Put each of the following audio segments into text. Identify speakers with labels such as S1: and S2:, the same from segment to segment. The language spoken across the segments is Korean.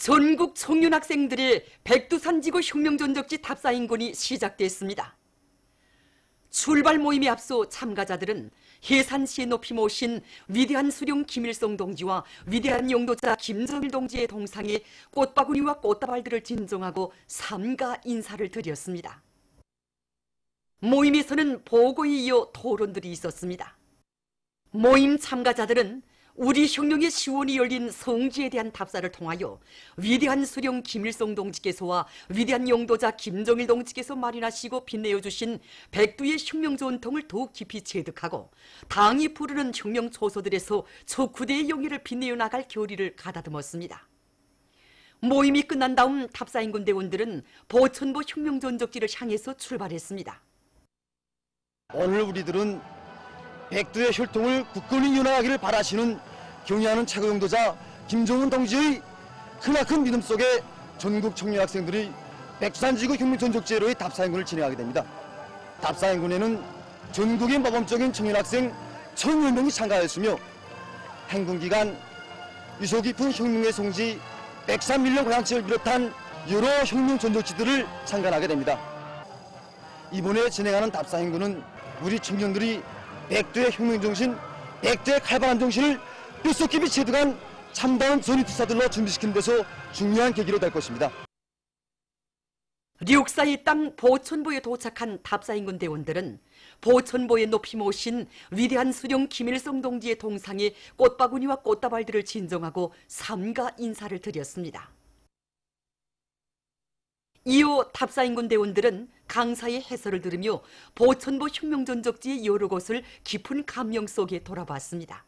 S1: 전국 청년 학생들의 백두산지구 혁명전적지 답사인군이 시작됐습니다. 출발 모임에 앞서 참가자들은 해산시에 높이 모신 위대한 수령 김일성 동지와 위대한 용도자 김정일 동지의 동상에 꽃바구니와 꽃다발들을 진정하고 삼가 인사를 드렸습니다. 모임에서는 보고에 이어 토론들이 있었습니다. 모임 참가자들은 우리 혁명의 시원이 열린 성지에 대한 답사를 통하여 위대한 수령 김일성 동지께서와 위대한 용도자 김정일 동지께서 마련하시고 빛내어 주신 백두의 혁명 전통을 더욱 깊이 체득하고 당이 부르는 혁명 초소들에서 척후대의 영예를 빛내어 나갈 결의를 가다듬었습니다. 모임이 끝난 다음 답사인군 대원들은 보천보 혁명 전적지를 향해서 출발했습니다.
S2: 오늘 우리들은 백두의 혈통을 굳건히 이어나가기를 바라시는 경의하는 최고 용도자 김정은 동지의 크나큰 믿음 속에 전국 청년 학생들이 백두산지구 혁명전적지회로의 답사인군을 진행하게 됩니다. 답사인군에는 전국의 모범적인 청년 학생 1,000여 명이 참가하였으며 행군기간 유서 깊은 혁명의 성지 103밀리언 고향지를 비롯한 여러 혁명전적지들을 참관하게 됩니다. 이번에 진행하는 답사인군은 우리 청년들이 백두의 혁명정신, 백두의 칼발한 정신을 뼛속 깊이 체득한 참다운 전위투사들로 준비시키는 데서 중요한 계기로 될 것입니다.
S1: 륙사의 땅 보천보에 도착한 답사인군 대원들은 보천보에 높이 모신 위대한 수령 김일성 동지의 동상에 꽃바구니와 꽃다발들을 진정하고 삼가 인사를 드렸습니다. 이후 답사인군 대원들은 강사의 해설을 들으며 보천보 혁명전적지의 여러 곳을 깊은 감명 속에 돌아봤습니다.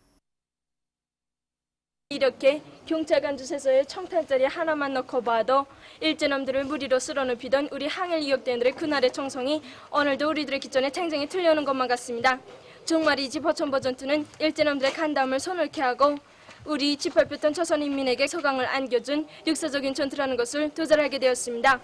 S3: 이렇게 경찰관 주세서에 청탄자리 하나만 넣고 봐도 일제놈들을 무리로 쓸어눕히던 우리 항일 이격대원들의 그날의 정성이 오늘도 우리들의 기존의 탱쟁이 틀려오는 것만 같습니다. 정말이지 보천보 전투는 일제놈들의 간담을 손을케 하고 우리 짓밟혔던 조선인민에게 서강을 안겨준 역사적인 전투라는 것을 도달하게 되었습니다.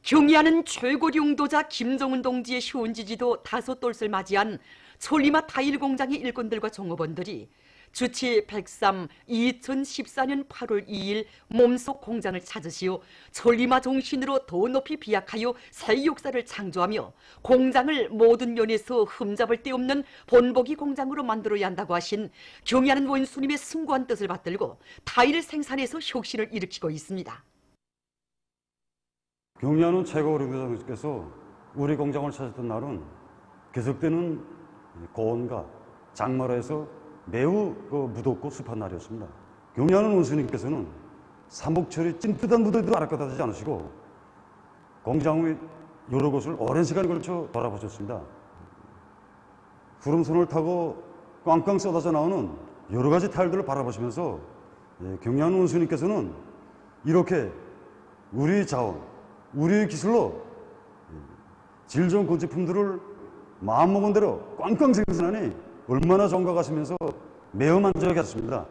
S1: 경의하는 최고 용도자 김정은 동지의 효은지지도 다소 똘을 맞이한 천리마 타일 공장의 일꾼들과 종업원들이 주치 103 2014년 8월 2일 몸속 공장을 찾으시어 천리마 정신으로 더 높이 비약하여 새 역사를 창조하며 공장을 모든 면에서 흠잡을 데 없는 본보기 공장으로 만들어야 한다고 하신 경의하는 원수님의 숭고한 뜻을 받들고 타일 생산에서 혁신을 일으키고 있습니다.
S4: 경의하는 최고 용도자께서 우리 공장을 찾았던 날은 계속되는 고온과 장마라에서 매우 무덥고 습한 날이었습니다. 경의하는 원수님께서는 삼복철이 찐뜨단 무더위도 아랑까다하지 않으시고 공장의 여러 곳을 오랜 시간에 걸쳐 돌아보셨습니다. 구름선을 타고 꽝꽝 쏟아져 나오는 여러 가지 타일들을 바라보시면서 경의하는 원수님께서는 이렇게 우리 자원, 우리의 기술로 질 좋은 건축품들을 마음먹은 대로 꽝꽝 생산하니 얼마나 좋은가 하시면서 매우 만족하게 하셨습니다.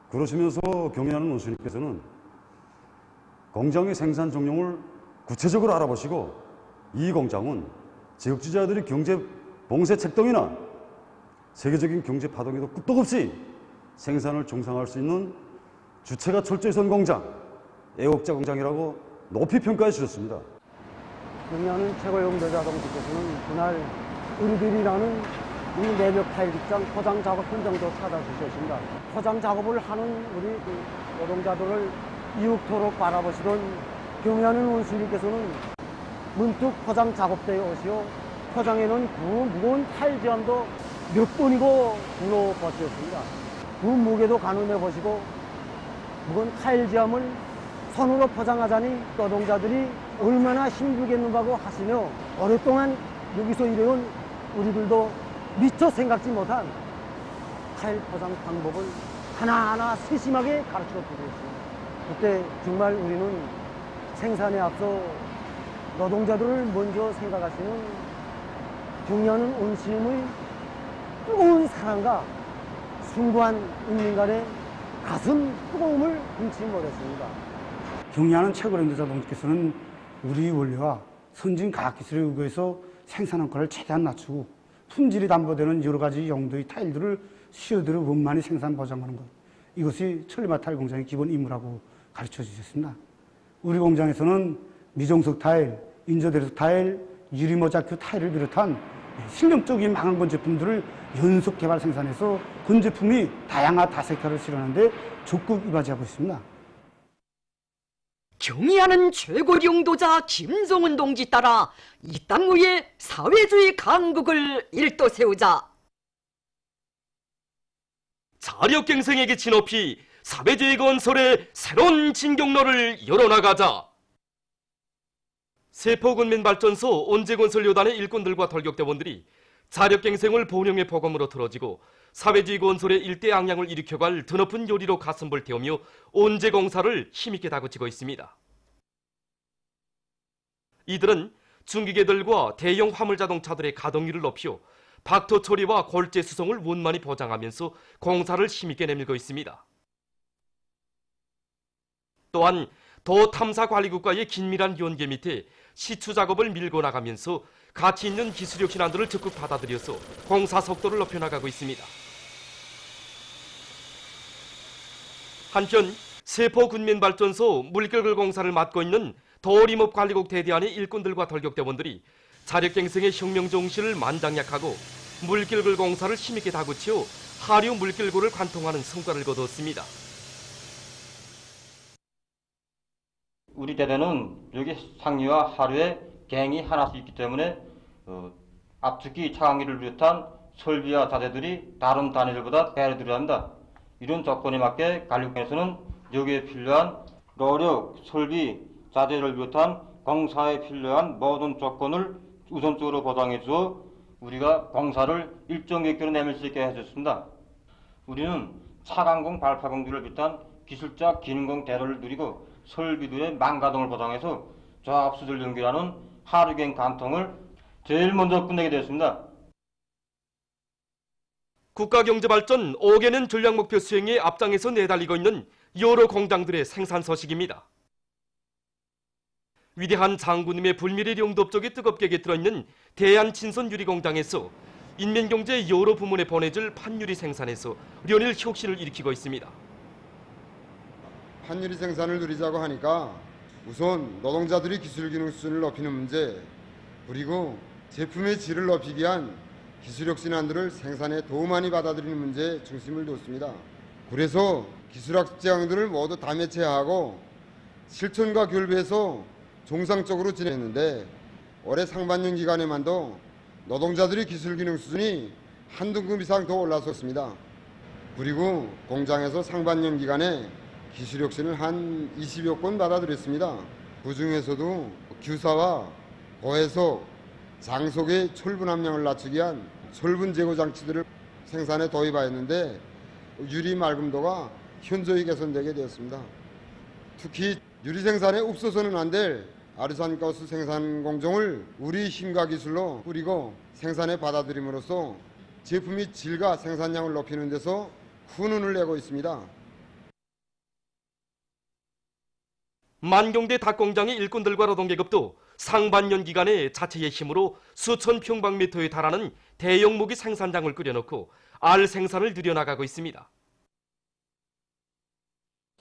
S4: 그러시면서 경의하는 원수님께서는 공장의 생산 종용을 구체적으로 알아보시고 이 공장은 지역주자들의 경제 봉쇄 책동이나 세계적인 경제 파동에도 끄떡없이 생산을 종상할 수 있는 주체가 철저히 선 공장, 애국자 공장이라고 높이 평가해 주셨습니다.
S5: 경의하는 최고 용도자 동지께서는 그날 우리들이라는 이 내벽 타일 직장 포장 작업 현장도 찾아주셨습니다. 포장 작업을 하는 우리 노동자들을 이윽토록 바라보시던 경의하는 원수님께서는 문득 포장 작업대에 오시어 포장해놓은 그 무거운 타일 지함도 몇 번이고 불러보셨습니다. 그 무게도 가늠해 보시고 무거운 타일 지함을 손으로 포장하자니 노동자들이 얼마나 힘들겠는가고 하시며 오랫동안 여기서 일해온 우리들도 미처 생각지 못한 타일 포장 방법을 하나하나 세심하게 가르쳐 드렸습니다. 그때 정말 우리는 생산에 앞서 노동자들을 먼저 생각하시는 경의하는 원수님의 뜨거운 사랑과 숭고한 인민간의 가슴 뜨거움을 금치 못했습니다.
S6: 경의하는 최고 용도자 동지께서는 우리 원료와 선진 과학기술에 의거해서 생산 원가를 최대한 낮추고 품질이 담보되는 여러 가지 용도의 타일들을 수요대로 원만히 생산 보장하는 것, 이것이 천리마 타일 공장의 기본 임무라고 가르쳐 주셨습니다. 우리 공장에서는 미정석 타일, 인조대리석 타일, 유리모자큐 타일을 비롯한 실용적인 망원건 제품들을 연속 개발 생산해서 건 제품이 다양한 다세카를 실현하는데 적극 이바지하고 있습니다.
S1: 경의하는 최고 용도자 김정은 동지 따라 이 땅 위에 사회주의 강국을 일떠세우자.
S7: 자력갱생에게 진업히 사회주의 건설의 새로운 진경로를 열어나가자. 세포군민발전소 온재건설요단의 일꾼들과 돌격대원들이 자력갱생을 본영의 보검으로 틀어지고 사회주의 건설의 일대 양양을 일으켜갈 드높은 요리로 가슴을 태우며 온재공사를 힘있게 다그치고 있습니다. 이들은 중기계들과 대형 화물자동차들의 가동률을 높여 박토 처리와 골재 수송을 원만히 보장하면서 공사를 힘있게 내밀고 있습니다. 또한 도탐사관리국과의 긴밀한 연계 밑에 시추 작업을 밀고 나가면서 가치 있는 기술력 신안들을 적극 받아들여서 공사 속도를 높여나가고 있습니다. 한편 세포군민발전소 물결글 공사를 맡고 있는 도림업관리국 대대안의 일꾼들과 돌격대원들이 자력갱생의 혁명 정신을 만장약하고 물결글 공사를 힘있게 다그치어 하류 물결고를 관통하는 성과를 거두었습니다.
S8: 우리 대대는 여기 상류와 하류에 갱이 하나씩 있기 때문에 압축기, 차광기를 비롯한 설비와 자재들이 다른 단위들보다 배를 들여야 합니다. 이런 조건에 맞게 관리국에서는 여기에 필요한 노력, 설비, 자재를 비롯한 공사에 필요한 모든 조건을 우선적으로 보장해 주어 우리가 공사를 일정 계획대로 내밀 수 있게 해줬습니다. 우리는 차광공, 발파공들을 비롯한 기술적 기능공 대로를 누리고 설비들의 망가동을 보장해서 조합수들 연결하는 하류갱 관통을 제일 먼저 끝내게 되었습니다.
S7: 국가경제발전 5개년 전략목표 수행에 앞장에서 내달리고 있는 여러 공장들의 생산 소식입니다. 위대한 장군님의 불미래 영도업적에 뜨겁게 깃들어있는 대한친선유리공장에서 인민경제 여러 부문에 보내줄 판유리 생산에서 연일 혁신을 일으키고 있습니다.
S9: 판유리 생산을 누리자고 하니까 우선 노동자들이 기술기능 수준을 높이는 문제, 그리고 제품의 질을 높이기 위한 기술력 신안들을 생산에 더 많이 받아들이는 문제에 중심을 뒀습니다. 그래서 기술학 제안들을 모두 다 매체하고 실천과 결부해서 정상적으로 진행했는데 올해 상반년 기간에만도 노동자들의 기술기능 수준이 한 등급 이상 더 올라섰습니다. 그리고 공장에서 상반년 기간에 기술혁신을 한 20여 건 받아들였습니다. 그 중에서도 규사와 고해석, 장속의 철분 함량을 낮추기 위한 철분 제거 장치들을 생산에 도입하였는데 유리 맑음도가 현저히 개선되게 되었습니다. 특히 유리 생산에 없어서는 안 될 아르산가스 생산 공정을 우리 힘과 기술로 꾸리고 생산에 받아들임으로써 제품의 질과 생산량을 높이는 데서 훈훈을 내고 있습니다.
S7: 만경대 닭공장의 일꾼들과 노동계급도 상반년 기간에 자체의 힘으로 수천 평방미터에 달하는 대형 모기 생산장을 꾸려놓고 알 생산을 늘려나가고 있습니다.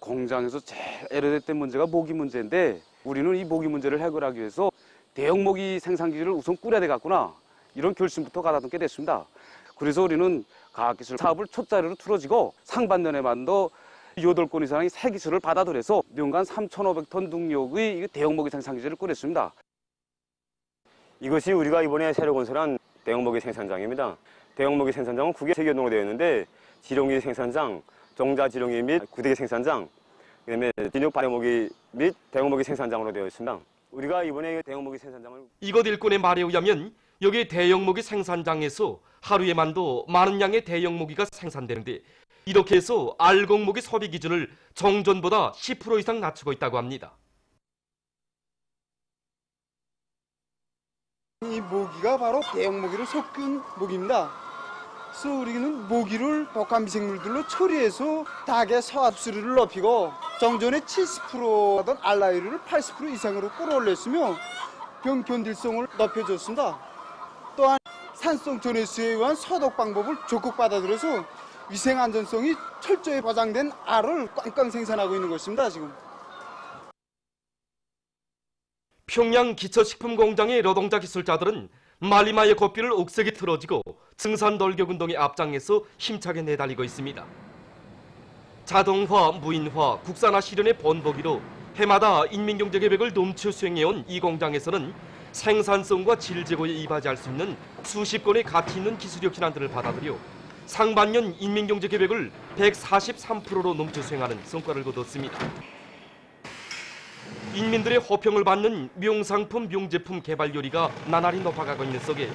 S10: 공장에서 제일 애로됐던 문제가 모기 문제인데 우리는 이 모기 문제를 해결하기 위해서 대형 모기 생산 기지를 우선 꾸려야 되겠구나 이런 결심부터 가다듬게 됐습니다. 그래서 우리는 과학기술 사업을 초짜리로 틀어지고 상반년에만도 8건 이상의 새 기술을 받아들여서 연간 3,500톤 능력의 대형 모기 생산 기지를 꾸렸습니다.
S11: 이것이 우리가 이번에 새로 건설한 대형 모기 생산장입니다. 대형 모기 생산장은 9개 세계연동으로 되어 있는데 지렁이 생산장, 정자 지렁이 및 구데기 생산장, 그다음에 진육 발효 모기 및 대형 모기 생산장으로 되어 있습니다. 우리가 이번에 대형 모기 생산장을
S7: 이곳 일꾼의 말에 의하면 여기 대형 모기 생산장에서 하루에만도 많은 양의 대형 모기가 생산되는데 이렇게 해서 알곡 모기 소비 기준을 정전보다 10% 이상 낮추고 있다고 합니다.
S12: 이 모기가 바로 대형 모기를 섞은 모기입니다. 그래서 우리는 모기를 독한 미생물들로 처리해서 닭의 서합수를 높이고 정전의 70% 하던 알라이를 80% 이상으로 끌어올렸으며 병 견딜성을 높여줬습니다. 또한 산성 전해수에 의한 소독 방법을 적극 받아들여서 위생 안전성이 철저히 보장된 알을 꽝꽝 생산하고 있는 것입니다. 지금.
S7: 평양 기초식품 공장의 노동자 기술자들은 말리마의 고삐를 옥색이 틀어지고 증산 돌격 운동에 앞장에서 힘차게 내달리고 있습니다. 자동화, 무인화, 국산화 실현의 본보기로 해마다 인민경제계획을 넘쳐 수행해온 이 공장에서는 생산성과 질 제고에 이바지할 수 있는 수십 건의 가치 있는 기술력 신안들을 받아들여 상반년 인민경제계획을 143%로 넘쳐 수행하는 성과를 거뒀습니다. 인민들의 호평을 받는 명상품, 명제품 개발 요리가 나날이 높아가고 있는 속에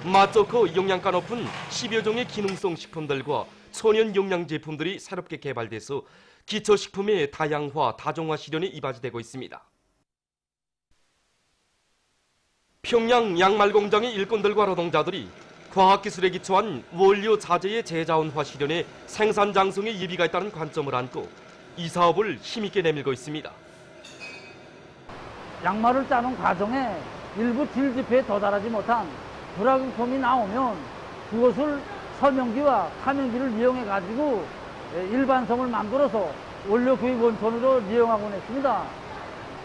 S7: 맛 좋고 영양가 높은 10여 종의 기능성 식품들과 천연 영양 제품들이 새롭게 개발돼서 기초식품의 다양화, 다종화 실현에 이바지되고 있습니다. 평양 양말 공장의 일꾼들과 노동자들이 과학기술에 기초한 원료 자재의 재자원화 실현에 생산 장성에 예비가 있다는 관점을 안고 이 사업을 힘있게 내밀고 있습니다.
S13: 양말을 짜는 과정에 일부 질 지표에 도달하지 못한 불확인품이 나오면 그것을 설명기와 타명기를 이용해 가지고 일반성을 만들어서 원료 구입 원천으로 이용하곤 했습니다.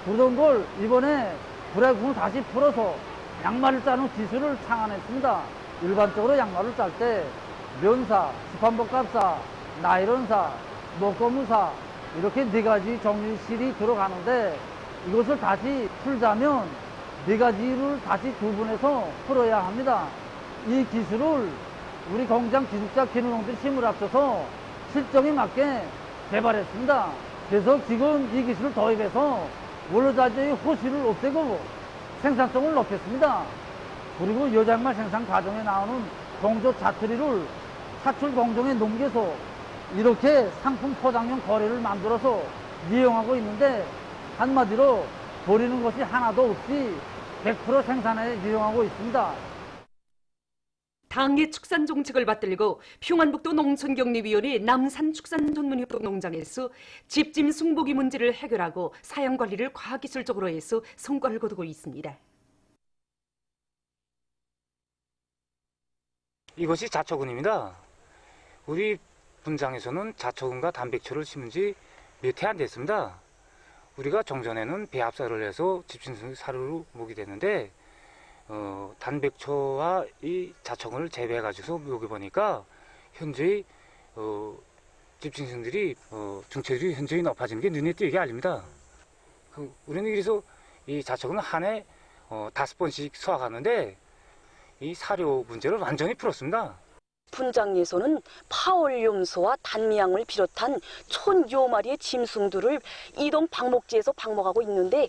S13: 그런 걸 이번에 불확인품을 다시 풀어서 양말을 짜는 기술을 창안했습니다. 일반적으로 양말을 짤 때 면사, 수판복합사, 나이론사, 목고무사 이렇게 4가지 종류실이 들어가는데 이것을 다시 풀자면 4가지를 다시 구분해서 풀어야 합니다. 이 기술을 우리 공장 기술자 기능원들이 힘을 합쳐서 실정에 맞게 개발했습니다. 그래서 지금 이 기술을 도입해서 원료자재의 호실을 없애고 생산성을 높였습니다. 그리고 여장말 생산 과정에 나오는 공조 자투리를 사출 공정에 넘겨서 이렇게 상품 포장용 거래를 만들어서 이용하고 있는데 한마디로 버리는 것이 하나도 없이 100% 생산에 이용하고 있습니다.
S1: 당의 축산 정책을 받들고 평안북도 농촌격리위원회 남산축산전문협동 농장에서 집짐 승복이 문제를 해결하고 사양 관리를 과학기술적으로 해서 성과를 거두고 있습니다.
S14: 이것이 자초근입니다. 우리 분장에서는 자초근과 단백초를 심은 지 몇 해 안 됐습니다. 우리가 정전에는 배합사를 해서 집짐승 사료로 먹이 됐는데 단백초와 이 자초근을 재배해가지고 먹여보니까 현저히 집짐승들이 중체율이 현저히 높아지는 게 눈에 띄게 알립니다. 우리는 그래서 이 자초근을 한 해 5번씩 수확하는데 이 사료 문제를 완전히 풀었습니다.
S15: 분장에서는 파올륨소와 단미향을 비롯한 1000여 마리의 짐승들을 이동 방목지에서 방목하고 있는데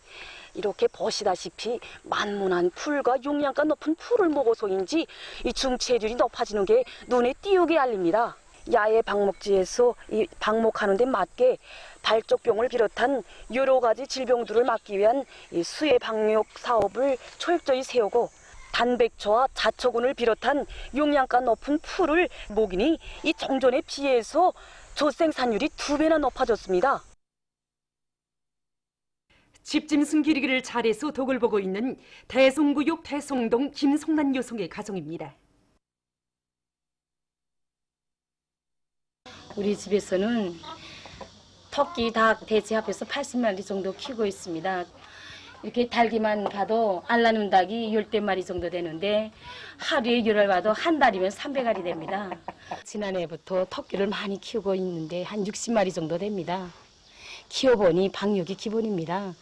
S15: 이렇게 보시다시피 만문한 풀과 용량가 높은 풀을 먹어서인지 이 중체율이 높아지는 게 눈에 띄우게 알립니다. 야외 방목지에서 이 방목하는 데 맞게 발족병을 비롯한 여러 가지 질병들을 막기 위한 이 수해 방역 사업을 철저히 세우고 단백초와 자초근을 비롯한 용량가 높은 풀을 먹이니 이 정전에 비해서 젖생산율이 2배나 높아졌습니다.
S1: 집짐승 기르기를 잘해서 덕을 보고 있는 대송구역 대송동 김성란 여성의 가정입니다.
S16: 우리 집에서는 토끼, 닭, 돼지 합해서 80마리 정도 키우고 있습니다. 이렇게 달기만 봐도 알 낳는 닭이 10마리 정도 되는데 하루에 열을 봐도 한 달이면 300알이 됩니다. 지난해부터 토끼를 많이 키우고 있는데 한 60마리 정도 됩니다. 키워보니 방육이 기본입니다.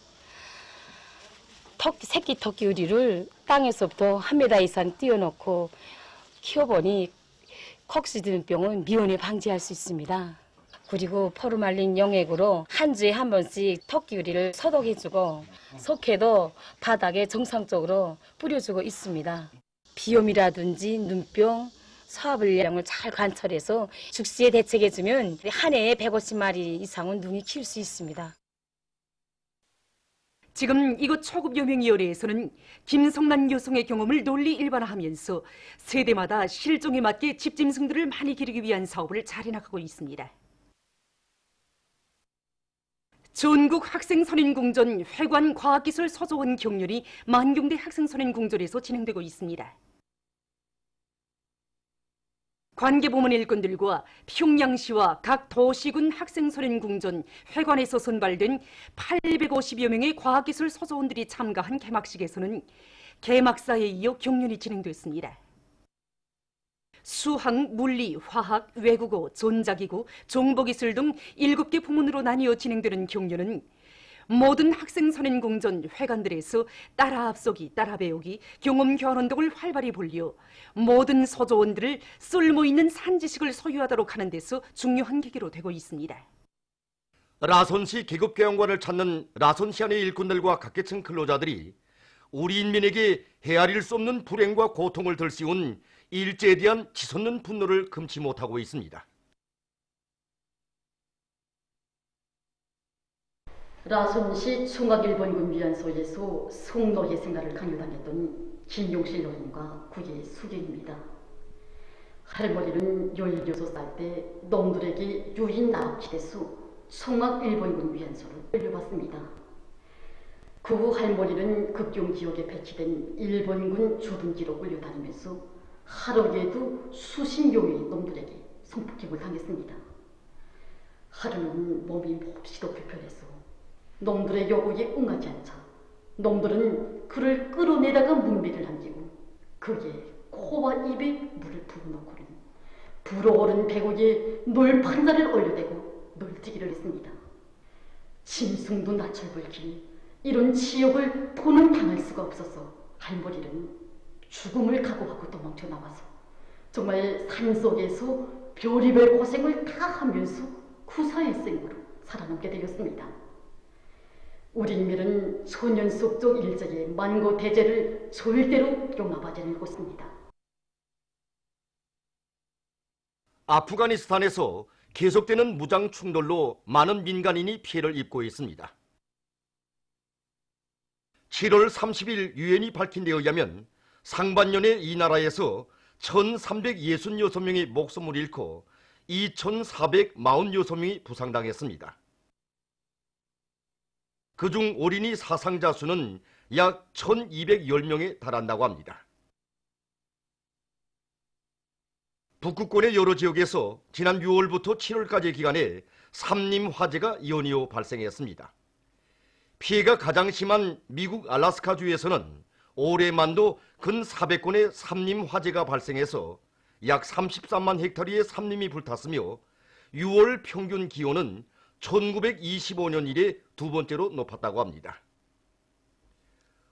S16: 새끼 토끼 우리를 땅에서부터 1m 이상 띄워놓고 키워보니 콕시드병은 미온을 방지할 수 있습니다. 그리고 포르말린 용액으로 한 주에 한 번씩 토끼 우리를 소독해주고 속해도 바닥에 정상적으로 뿌려주고 있습니다. 비염이라든지 눈병, 소화불량을 잘 관찰해서 즉시에 대책해주면 한 해에 150마리 이상은 능히 키울 수 있습니다.
S1: 지금 이곳 초급여명위원회에서는 김성란 여성의 경험을 널리 일반화하면서 세대마다 실종에 맞게 집짐승들을 많이 기르기 위한 사업을 잘 해나가고 있습니다. 전국 학생선인공전 회관과학기술 서조원 경륜이 만경대 학생선인공전에서 진행되고 있습니다. 관계부문 일꾼들과 평양시와 각 도시군 학생소련궁전 회관에서 선발된 850여 명의 과학기술 서소원들이 참가한 개막식에서는 개막사에 이어 경륜이 진행됐습니다. 수학, 물리, 화학, 외국어, 전자기구, 정보기술 등 7개 부문으로 나뉘어 진행되는 경륜은 모든 학생선행궁전 회관들에서 따라 앞서기, 따라 배우기, 경험 교환 등을 활발히 벌려 모든 서조원들을 쓸모있는 산지식을 소유하도록 하는 데서 중요한 계기로 되고 있습니다.
S7: 라손시 계급교양관을 찾는 라손시 안의 일꾼들과 각계층 근로자들이 우리 인민에게 헤아릴 수 없는 불행과 고통을 들씌운 일제에 대한 치솟는 분노를 금치 못하고 있습니다.
S17: 라손시 충학일본군 위안소에서 성노예 생활을 강요당했던 김용실 여인과 그의 수계입니다. 할머니는 16살 때 놈들에게 유인 납치돼서 충학일본군 위안소를 끌려왔습니다. 그 후 할머니는 극경 지역에 배치된 일본군 주둔지로 끌려다니면서 하루에도 수십 명의 놈들에게 성폭행을 당했습니다. 하루는 몸이 몹시도 불편해서 놈들의 요구에 응하지 않자 놈들은 그를 끌어내다가 문매를 남기고 그의 코와 입에 물을 부어넣고는 불어오른 배고에 놀판자를 올려대고 놀뛰기를 했습니다. 짐승도 낯을 불키니 이런 치욕을 더는 당할 수가 없어서 할머니는 죽음을 각오하고 도망쳐 나와서 정말 산속에서 별의별 고생을 다 하면서 구사의 생으로 살아남게 되었습니다. 우리 인민은 소년 속적 일제의 만고 대제를 절대로 용납하지 않을 것입니다.
S7: 아프가니스탄에서 계속되는 무장 충돌로 많은 민간인이 피해를 입고 있습니다. 7월 30일 유엔이 밝힌 데 의하면 상반년에 이 나라에서 1,366명이 목숨을 잃고 2,446명이 부상당했습니다. 그중 어린이 사상자 수는 약 1,210명에 달한다고 합니다. 북극권의 여러 지역에서 지난 6월부터 7월까지 기간에 삼림 화재가 연이어 발생했습니다. 피해가 가장 심한 미국 알래스카주에서는 올해만도 근 400건의 삼림 화재가 발생해서 약 33만 헥타르의 삼림이 불탔으며 6월 평균 기온은 1925년 이래 두 번째로 높았다고 합니다.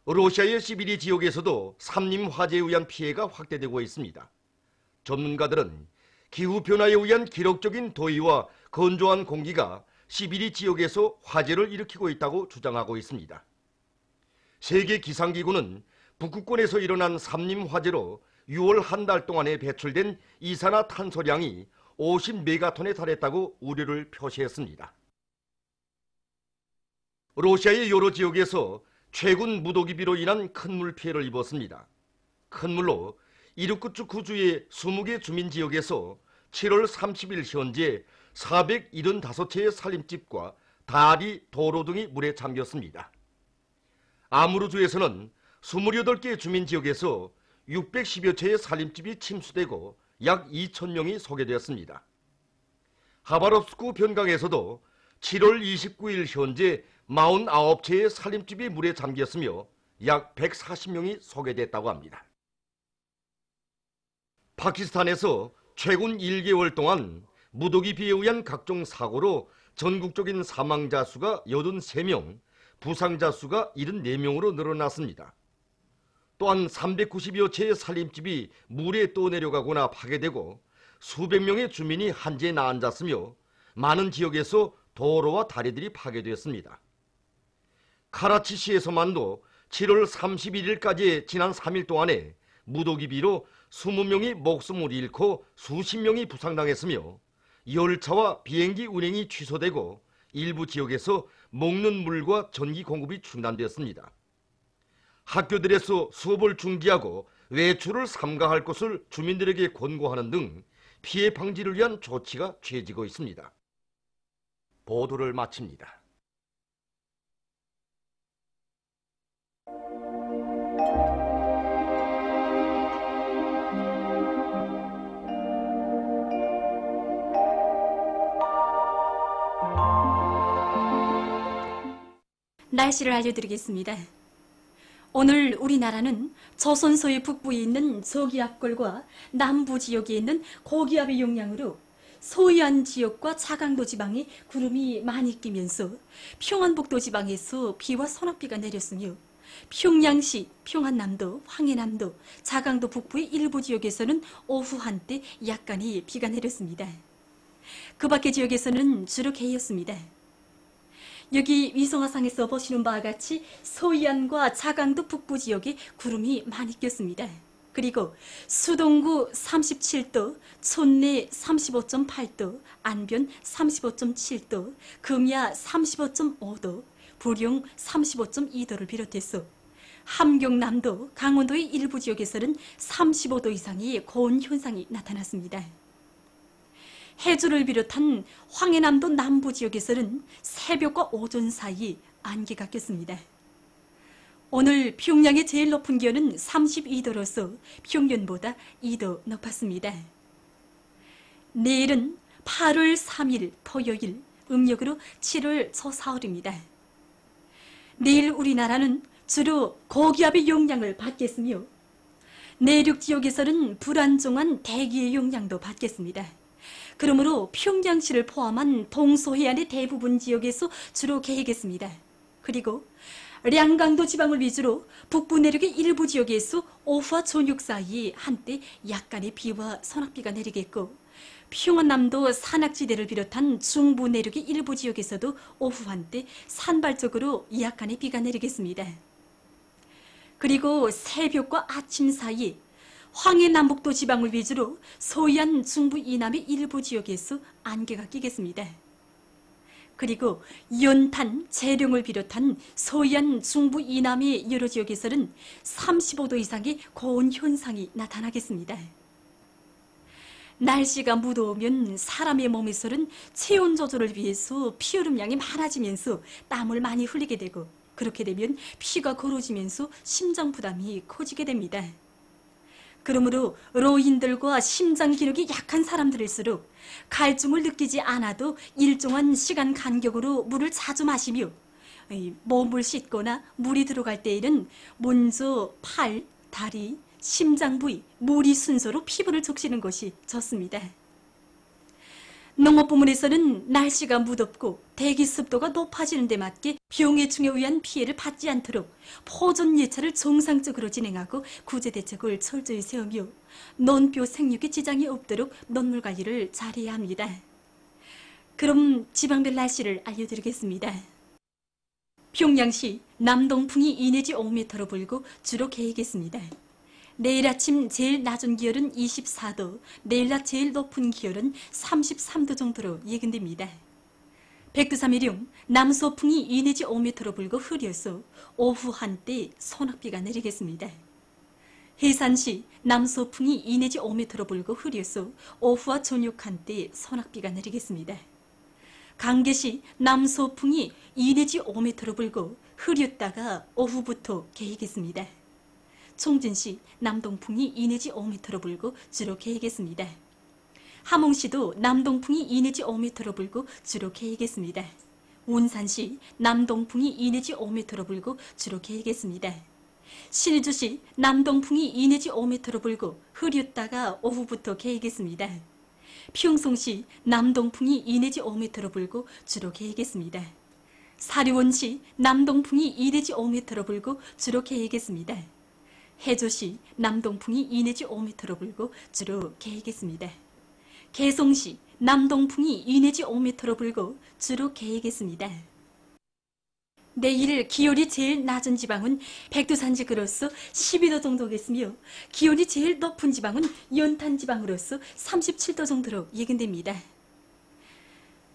S7: 러시아의 시비리 지역에서도 삼림 화재에 의한 피해가 확대되고 있습니다. 전문가들은 기후변화에 의한 기록적인 더위와 건조한 공기가 시비리 지역에서 화재를 일으키고 있다고 주장하고 있습니다. 세계기상기구는 북극권에서 일어난 삼림 화재로 6월 한 달 동안에 배출된 이산화탄소량이 50메가톤에 달했다고 우려를 표시했습니다. 러시아의 여러 지역에서 최근 무더기비로 인한 큰 물 피해를 입었습니다. 큰 물로 이르쿠츠크주의 20개 주민지역에서 7월 30일 현재 475채의 살림집과 다리, 도로 등이 물에 잠겼습니다. 아무르주에서는 28개 주민지역에서 610여 채의 살림집이 침수되고 약 2,000명이 소개되었습니다. 하바롭스크 변강에서도 7월 29일 현재 49채의 살림집이 물에 잠겼으며 약 140명이 소개됐다고 합니다. 파키스탄에서 최근 1개월 동안 무더기 비에 의한 각종 사고로 전국적인 사망자 수가 83명, 부상자 수가 74명으로 늘어났습니다. 또한 390여 채의 살림집이 물에 떠내려가거나 파괴되고 수백 명의 주민이 한지에 나앉았으며 많은 지역에서 도로와 다리들이 파괴되었습니다. 카라치시에서만도 7월 31일까지 지난 3일 동안에 무더기비로 20명이 목숨을 잃고 수십 명이 부상당했으며 열차와 비행기 운행이 취소되고 일부 지역에서 먹는 물과 전기 공급이 중단되었습니다. 학교들에서 수업을 중지하고 외출을 삼가할 것을 주민들에게 권고하는 등 피해 방지를 위한 조치가 취해지고 있습니다. 보도를 마칩니다.
S18: 날씨를 알려드리겠습니다. 오늘 우리나라는 조선소의 북부에 있는 저기압골과 남부 지역에 있는 고기압의 영향으로 소해안 지역과 차강도 지방에 구름이 많이 끼면서 평안북도 지방에서 비와 소낙비가 내렸으며 평양시, 평안남도, 황해남도, 자강도 북부의 일부 지역에서는 오후 한때 약간의 비가 내렸습니다. 그 밖의 지역에서는 주로 개였습니다. 여기 위성화상에서 보시는 바와 같이 서해안과 자강도 북부 지역에 구름이 많이 꼈습니다. 그리고 수동구 37도, 촌내 35.8도, 안변 35.7도, 금야 35.5도, 부령 35.2도를 비롯해서 함경남도, 강원도의 일부 지역에서는 35도 이상의 고온 현상이 나타났습니다. 해주를 비롯한 황해남도 남부 지역에서는 새벽과 오전 사이 안개가 꼈습니다. 오늘 평양의 제일 높은 기온은 32도로서 평년보다 2도 높았습니다. 내일은 8월 3일 토요일, 음력으로 7월 초4일입니다. 내일 우리나라는 주로 고기압의 영향을 받겠으며 내륙 지역에서는 불안정한 대기의 영향도 받겠습니다. 그러므로 평양시를 포함한 동서해안의 대부분 지역에서 주로 개겠습니다. 그리고 량강도 지방을 위주로 북부 내륙의 일부 지역에서 오후와 저녁 사이 한때 약간의 비와 소낙비가 내리겠고 평안남도 산악지대를 비롯한 중부 내륙의 일부 지역에서도 오후 한때 산발적으로 약간의 비가 내리겠습니다. 그리고 새벽과 아침 사이 황해남북도 지방을 위주로 서해안 중부 이남의 일부 지역에서 안개가 끼겠습니다. 그리고 연탄, 재령을 비롯한 서해안 중부 이남의 여러 지역에서는 35도 이상의 고온 현상이 나타나겠습니다. 날씨가 무더우면 사람의 몸에서는 체온 조절을 위해서 피흐름량이 많아지면서 땀을 많이 흘리게 되고 그렇게 되면 피가 거르지면서 심장 부담이 커지게 됩니다. 그러므로 노인들과 심장 기능이 약한 사람들일수록 갈증을 느끼지 않아도 일정한 시간 간격으로 물을 자주 마시며 몸을 씻거나 물이 들어갈 때에는 먼저 팔, 다리, 심장 부위, 무리 순서로 피부를 적시는 것이 좋습니다. 농업 부문에서는 날씨가 무덥고 대기 습도가 높아지는 데 맞게 병해충에 의한 피해를 받지 않도록 포존 예찰을 정상적으로 진행하고 구제 대책을 철저히 세우며 논뼈 생육에 지장이 없도록 논물 관리를 잘해야 합니다. 그럼 지방별 날씨를 알려드리겠습니다. 평양시 남동풍이 2 내지 5m로 불고 주로 개이겠습니다. 내일 아침 제일 낮은 기온은 24도, 내일 낮 제일 높은 기온은 33도 정도로 예견됩니다. 백두산미령 남서풍이 2 내지 5m로 불고 흐려서 오후 한때 소낙비가 내리겠습니다. 해산시 남서풍이 2 내지 5m로 불고 흐려서 오후와 저녁 한때 소낙비가 내리겠습니다. 강계시 남서풍이 2 내지 5m로 불고 흐렸다가 오후부터 개이겠습니다. 총진시 남동풍이 2 내지 5m로 불고 주로 개이겠습니다. 함흥시도 남동풍이 2 내지 5m로 불고 주로 개이겠습니다. 운산시 남동풍이 2 내지 5m로 불고 주로 개이겠습니다. 신의주시 남동풍이 2 내지 5m로 불고 흐렸다가 오후부터 개이겠습니다. 평송시 남동풍이 2 내지 5m로 불고 주로 개이겠습니다. 사료원시 남동풍이 2 내지 5m로 불고 주로 개이겠습니다. 해조시 남동풍이 2 내지 5m로 불고 주로 개이겠습니다. 개송시 남동풍이 2 내지 5m로 불고 주로 개이겠습니다. 내일 기온이 제일 낮은 지방은 백두산지구로서 12도 정도겠으며 기온이 제일 높은 지방은 연탄지방으로서 37도 정도로 예견됩니다.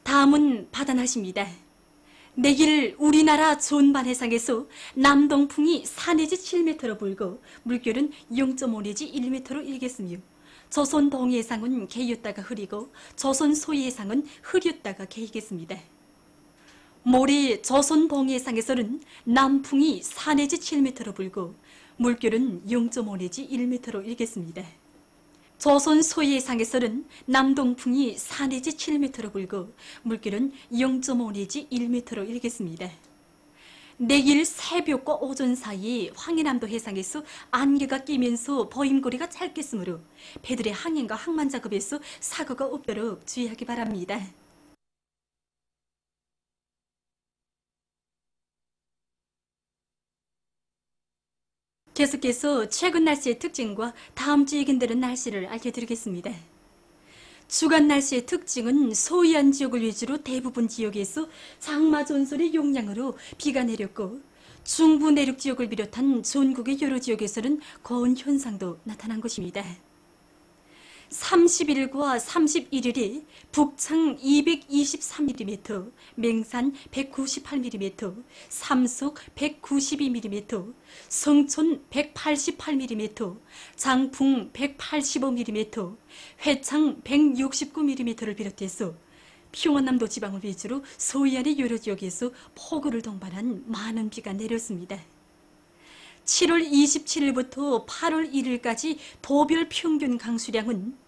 S18: 다음은 바다날씨입니다. 내일 우리나라 존반 해상에서 남동풍이 4 내지 7m로 불고 물결은 0.5 내지 1m로 일겠으며 조선 동해상은 개였다가 흐리고 조선 소해상은 흐렸다가 개이겠습니다. 모레 조선 동해상에서는 남풍이 4 내지 7m로 불고 물결은 0.5 내지 1m로 일겠습니다. 조선 소해상에서는 남동풍이 4 내지 7m로 불고 물결은 0.5 내지 1m로 일겠습니다. 내일 새벽과 오전 사이 황해남도 해상에서 안개가 끼면서 버임거리가 짧겠으므로 배들의 항행과 항만 작업에서 사고가 없도록 주의하기 바랍니다. 계속해서 최근 날씨의 특징과 다음 주 예견되는 날씨를 알려드리겠습니다. 주간 날씨의 특징은 소위안 지역을 위주로 대부분 지역에서 장마 전설의 용량으로 비가 내렸고 중부 내륙 지역을 비롯한 전국의 여러 지역에서는 거운 현상도 나타난 것입니다. 30일과 31일에 북창 223mm, 맹산 198mm, 삼속 192mm, 성촌 188mm, 장풍 185mm, 회창 169mm를 비롯해서 평안남도 지방을 위주로 소위안의 여러 지역에서 폭우를 동반한 많은 비가 내렸습니다. 7월 27일부터 8월 1일까지 도별 평균 강수량은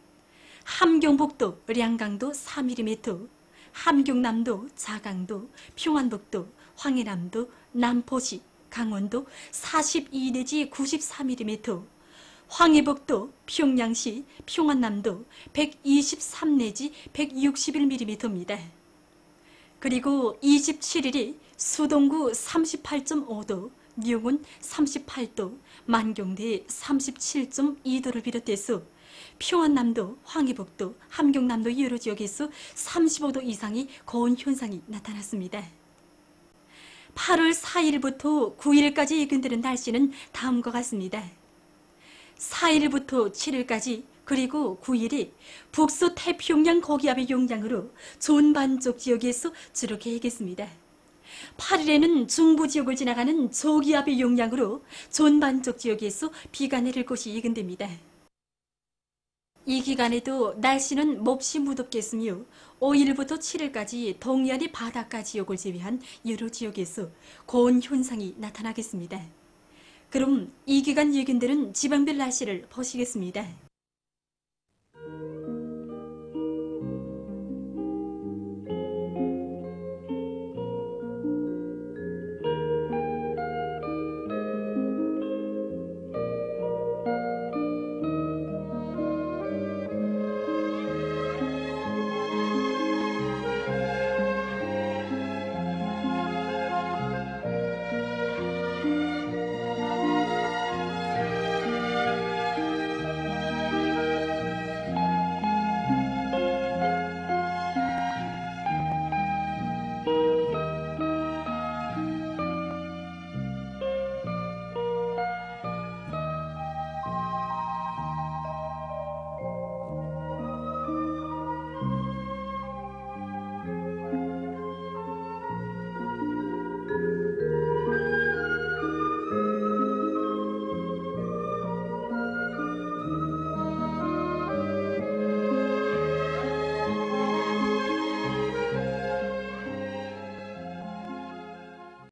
S18: 함경북도, 량강도 4mm, 함경남도, 자강도, 평안북도, 황해남도, 남포시, 강원도 42 내지 94mm, 황해북도, 평양시, 평안남도 123 내지 161mm입니다. 그리고 27일이 수동구 38.5도, 묘군 38도, 만경대 37.2도를 비롯해서 평안남도, 황해북도, 함경남도 여러 지역에서 35도 이상의 거운 현상이 나타났습니다. 8월 4일부터 9일까지 예견되는 날씨는 다음과 같습니다. 4일부터 7일까지 그리고 9일이 북서 태평양 고기압의 영향으로 존반쪽 지역에서 주로 계획했습니다. 8일에는 중부 지역을 지나가는 저기압의 영향으로 존반쪽 지역에서 비가 내릴 것이 예견됩니다. 이 기간에도 날씨는 몹시 무덥겠으며 5일부터 7일까지 동해안의 바닷가 지역을 제외한 여러 지역에서 고온 현상이 나타나겠습니다. 그럼 이 기간 예견되는 지방별 날씨를 보시겠습니다.